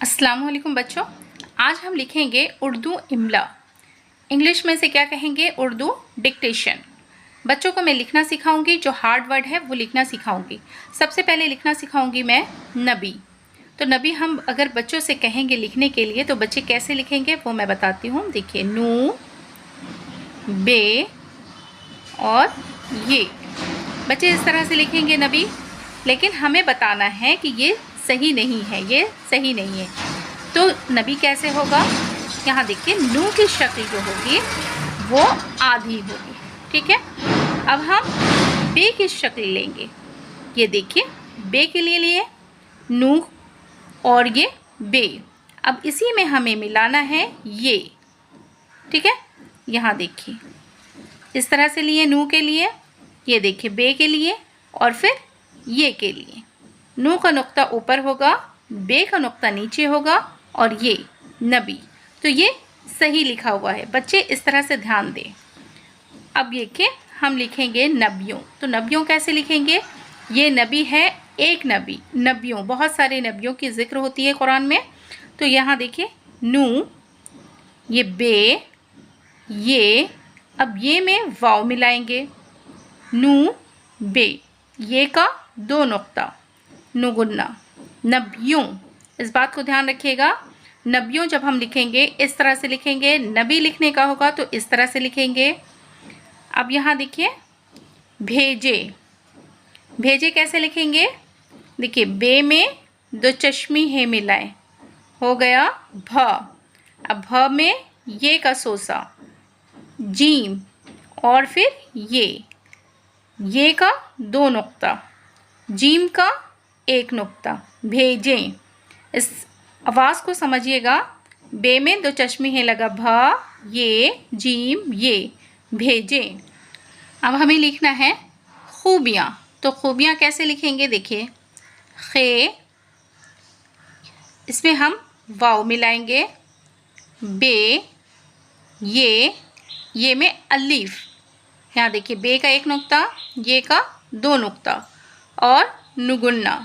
अस्सलामुअलैकुम बच्चों, आज हम लिखेंगे उर्दू इमला। इंग्लिश में से क्या कहेंगे? उर्दू डिक्टेशन। बच्चों को मैं लिखना सिखाऊंगी, जो हार्ड वर्ड है वो लिखना सिखाऊंगी। सबसे पहले लिखना सिखाऊंगी मैं नबी। तो नबी हम अगर बच्चों से कहेंगे लिखने के लिए तो बच्चे कैसे लिखेंगे वो मैं बताती हूँ। देखिए, नू, बे और ये। बच्चे इस तरह से लिखेंगे नबी, लेकिन हमें बताना है कि ये सही नहीं है, ये सही नहीं है। तो नबी कैसे होगा? यहाँ देखिए, नू की शक्ल जो होगी वो आधी होगी, ठीक है। अब हम बे की शक्ल लेंगे। ये देखिए, बे के लिए नू और ये बे। अब इसी में हमें मिलाना है ये, ठीक है। यहाँ देखिए, इस तरह से लिए नू के लिए, ये देखिए बे के लिए, और फिर ये के लिए। नू का नुक्ता ऊपर होगा, बे का नुक्ता नीचे होगा, और ये नबी। तो ये सही लिखा हुआ है। बच्चे इस तरह से ध्यान दें। अब ये कि हम लिखेंगे नबियों। तो नबियों कैसे लिखेंगे? ये नबी है, एक नबी। नबियों, बहुत सारे नबियों की जिक्र होती है कुरान में। तो यहाँ देखिए, नू, ये बे, ये, अब ये में वाव मिलाएंगे, नू बे, ये का दो नुक्ता, नुगुन्ना, नबियों। इस बात को ध्यान रखिएगा। नबियों जब हम लिखेंगे इस तरह से लिखेंगे, नबी लिखने का होगा तो इस तरह से लिखेंगे। अब यहाँ देखिए, भेजे। भेजे कैसे लिखेंगे? देखिए, बे में दो चश्मी है मिलाए, हो गया भ। अब भ में ये का सोसा, जीम, और फिर ये का दो नुक्ता, जीम का एक नुक्ता, भेजें। इस आवाज़ को समझिएगा। बे में दो चश्मे हैं लगा, भ, ये, जीम, ये, भेजें। अब हमें लिखना है खूबियाँ। तो खूबियाँ कैसे लिखेंगे? देखिए, खे, इसमें हम वाव मिलाएंगे, बे, ये में अलीफ। यहाँ देखिए, बे का एक नुक्ता, ये का दो नुक्ता, और नुगुन्ना।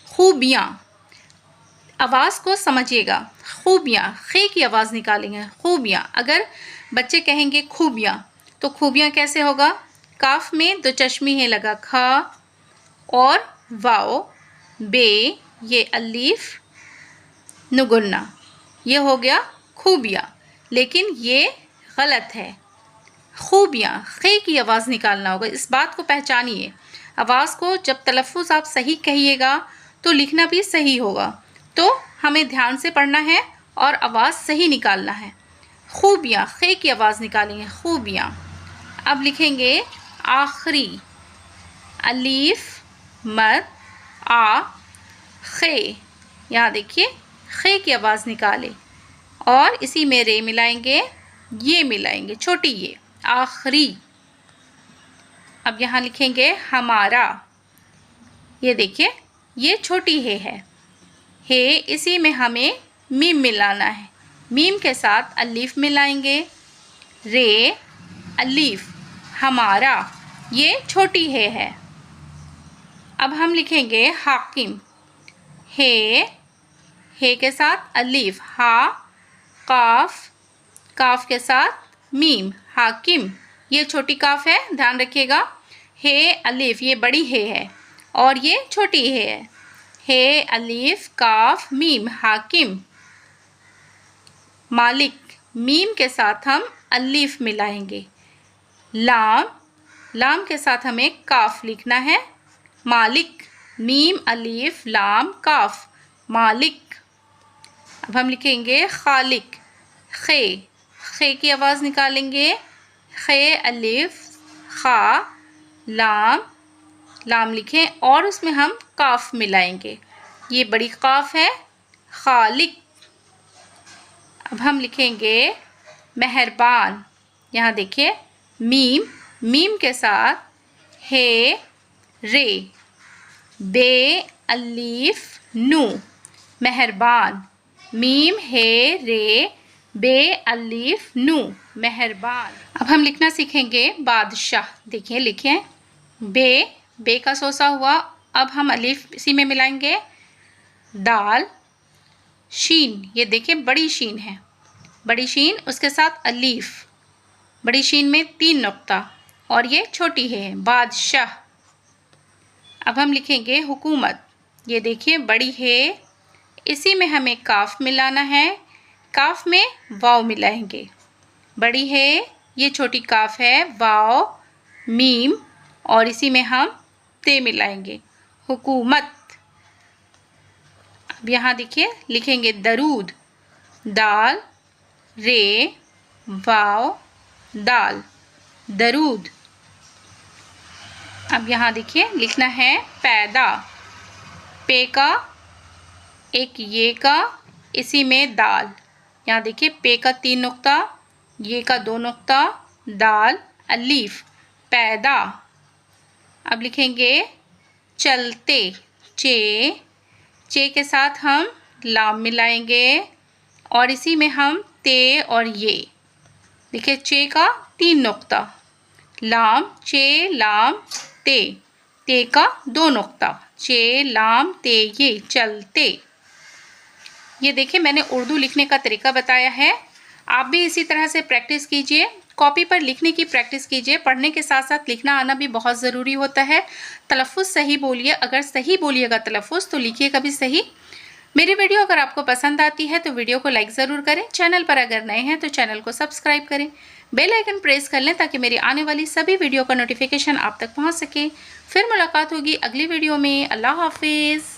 खूबियाँ, आवाज़ को समझिएगा। खूबियाँ, खे की आवाज़ निकालेंगे, खूबियाँ। अगर बच्चे कहेंगे खूबियाँ, तो खूबियाँ कैसे होगा? काफ में दो चश्मी है लगा, ख और वाओ, बे, ये अलीफ, नुगुन्ना, ये हो गया खूबियाँ। लेकिन ये गलत है। खूबियाँ, खे की आवाज़ निकालना होगा। इस बात को पहचानिए। आवाज़ को जब तलफ़ुज़ आप सही कहिएगा तो लिखना भी सही होगा। तो हमें ध्यान से पढ़ना है और आवाज़ सही निकालना है। खूबियाँ, खे की आवाज़ निकालेंगे, खूबियाँ। अब लिखेंगे आखिरी, अलीफ, मद, आ, खे। यहाँ देखिए, खे की आवाज़ निकाले, और इसी में रे मिलाएंगे, ये मिलाएंगे, छोटी ये, आखिरी। अब यहाँ लिखेंगे हमारा। ये देखिए, ये छोटी है। इसी में हमें मीम मिलाना है। मीम के साथ अलीफ मिलाएंगे, रे, अलीफ, हमारा, ये छोटी है। अब हम लिखेंगे हाकिम। हे के साथ अलीफ, हा, काफ, काफ के साथ मीम, हाकिम, ये छोटी काफ है, ध्यान रखिएगा। हे अलीफ, ये बड़ी है, और ये छोटी है। हे अलीफ, काफ, मीम, हाकिम। मालिक, मीम के साथ हम अलीफ मिलाएंगे। लाम, लाम के साथ हमें काफ लिखना है। मालिक, मीम, अलीफ, लाम, काफ, मालिक। अब हम लिखेंगे खालिक। खे की आवाज़ निकालेंगे, खे, अलीफ, खा, लाम, लाम लिखें, और उसमें हम काफ मिलाएंगे। ये बड़ी काफ है, खालिक। अब हम लिखेंगे मेहरबान। यहाँ देखिए, मीम के साथ हे, रे, बे, अलीफ, नू, मेहरबान। मीम, हे, रे, बे, अलीफ, नू, मेहरबान। अब हम लिखना सीखेंगे बादशाह। देखिए, लिखें बे का सोसा हुआ, अब हम अलीफ इसी में मिलाएंगे, दाल, शीन, ये देखिए बड़ी शीन है, बड़ी शीन, उसके साथ अलीफ, बड़ी शीन में 3 नुक्ता और ये छोटी है बादशाह। अब हम लिखेंगे हुकूमत, ये देखिए बड़ी है, इसी में हमें काफ मिलाना है, काफ में वाव मिलाएंगे, बड़ी है, ये छोटी काफ है, वाव मीम और इसी में हम ते मिलाएंगे, हुकूमत। अब यहाँ देखिए लिखेंगे दरूद, दाल रे वाव दाल, दरूद। अब यहाँ देखिए लिखना है पैदा, पे का एक ये का, इसी में दाल, यहाँ देखिए पे का 3 नुक्ता, ये का 2 नुक्ता, दाल अलीफ, पैदा। अब लिखेंगे चलते, चे के साथ हम लाम मिलाएंगे और इसी में हम ते और ये, देखिए चे का 3 नुक्ता, लाम चे लाम ते का 2 नुक्ता, चे लाम ते ये, चलते। ये देखिए मैंने उर्दू लिखने का तरीका बताया है, आप भी इसी तरह से प्रैक्टिस कीजिए, कॉपी पर लिखने की प्रैक्टिस कीजिए, पढ़ने के साथ साथ लिखना आना भी बहुत ज़रूरी होता है। तलफ़ुज़ सही बोलिए, अगर सही बोलिएगा तलफ़ुज़ तो लिखिएगा भी सही। मेरी वीडियो अगर आपको पसंद आती है तो वीडियो को लाइक ज़रूर करें, चैनल पर अगर नए हैं तो चैनल को सब्सक्राइब करें, बेल आइकन प्रेस कर लें ताकि मेरी आने वाली सभी वीडियो का नोटिफिकेशन आप तक पहुँच सके। फिर मुलाकात होगी अगली वीडियो में। अल्लाह हाफिज़।